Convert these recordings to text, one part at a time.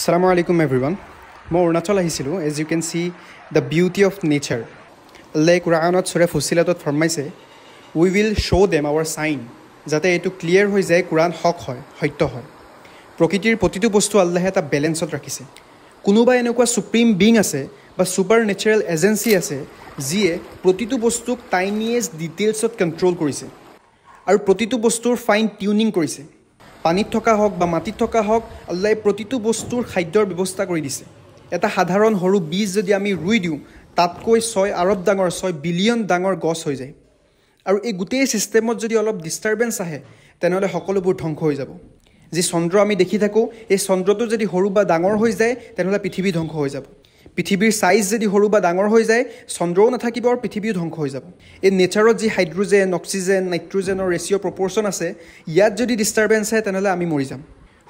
Assalamu alaikum everyone. মই অৰুণাচল আহিছিলোঁ. As you can see the beauty of nature. Allah Quranot Surah Fussilatot ফৰমাইছে we will show them our sign যাতে এইটো clear হৈ যায় কোৰাণ হক হয় সত্য হয় প্ৰকৃতিৰ প্ৰতিটো বস্তু আল্লাহে এটা বেলেন্সত ৰাখিছে কোনোবা এনেকুৱা সুপ্ৰিম বিং আছে বা সুপাৰ নেচাৰেল এজেন্সি আছে যিয়ে প্ৰতিটো বস্তুক টাইনিয়েষ্ট ডিটেইলছত কন্ট্ৰোল কৰিছে আৰু প্ৰতিটো বস্তুৰ ফাইন টিউনিং কৰিছে পানীত থকা হওক বা মাটিত থকা হওক আল্লাহে প্ৰতিটো বস্তুৰ খাদ্যৰ ব্যৱস্থা কৰি দিছে এটা সাধাৰণ সৰু বীজ যদি আমি ৰুই দিওঁ তাতকৈ 6 আৰব ডাঙৰ 6 বিলিয়ন ডাঙৰ গছ হৈ যায় আৰু এই গোটেই সিস্টেমত যদি অলপ ডিস্টাৰবেন্স আহে তেনহলে সকলোবোৰ ধ্বংস হৈ যাব যে চন্দ্ৰ আমি দেখি থাকো এই চন্দ্ৰটো যদি সৰু বা ডাঙৰ হৈ যায় তেনহলে পৃথিৱী ধ্বংস হৈ যাব পৃথিৱীৰ সাইজ যদি সৰু বা ডাঙৰ হৈ যায় চন্দ্ৰও নাথাকিব আৰু পৃথিৱীও ধ্বংস হৈ যাব এই নেচাৰত যি হাইড্ৰোজেন অক্সিজেন নাইট্ৰোজেনৰ ৰেশিও প্ৰপৰ্চন আছে ইয়াত যদি ডিস্টাৰবেন্স আহে তেনহলে আমি মৰি যাম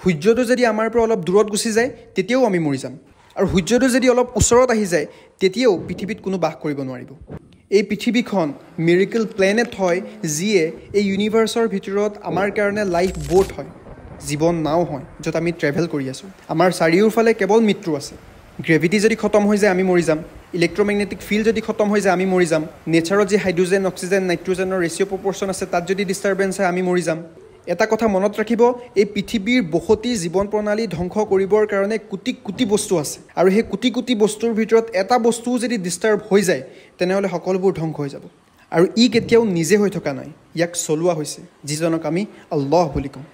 সূৰ্যটো যদি আমাৰ পৰা অলপ দূৰত গুচি যায় তেতিয়াও আমি মৰি যাম আৰু সূৰ্যটো যদি অলপ ওচৰত আহি যায় তেতিয়াও পৃথিৱীত কোনো বাস কৰিব নোৱাৰিব এই পৃথিৱীখন মিৰাকল প্লেনেট হয় যিয়ে এই ইউনিভাৰ্সৰ ভিতৰত আমাৰ কাৰণে লাইফ বোট হয় জীৱন নাও হয় যত আমি ট্ৰেভেল কৰি আছো আমাৰ চাৰিওফালে কেৱল মৃত্যু আছে গ্ৰেভিটি যদি খতম হৈ যায় আমি মৰি যাম ইলেক্ট্ৰমেগনেটিক ফিল্ড যদি খতম হৈ যায় আমি মৰি যাম নেচাৰত যি হাইড্ৰোজেন অক্সিজেন নাইট্ৰোজেনৰ ৰেশিও প্ৰপৰ্চন আছে তাত যদি ডিস্টাৰবেন্স হয় আমি মৰি যাম এটা কথা মনত ৰাখিব এই পৃথিৱীৰ বহুতি জীৱন প্ৰণালী ধ্বংস কৰিবৰ কাৰণে কোটি কোটি বস্তু আছে আৰু সেই কোটি কোটি বস্তুৰ ভিতৰত এটা বস্তু যদি ডিস্টাৰ্ব হৈ যায় তেনেহলে সকলোবোৰ ধ্বংস হৈ যাব আৰু ই কেতিয়াও নিজে হৈ থকা নাই ইয়াক চলোৱা হৈছে যিজনক আমি আল্লাহ বুলি কওঁ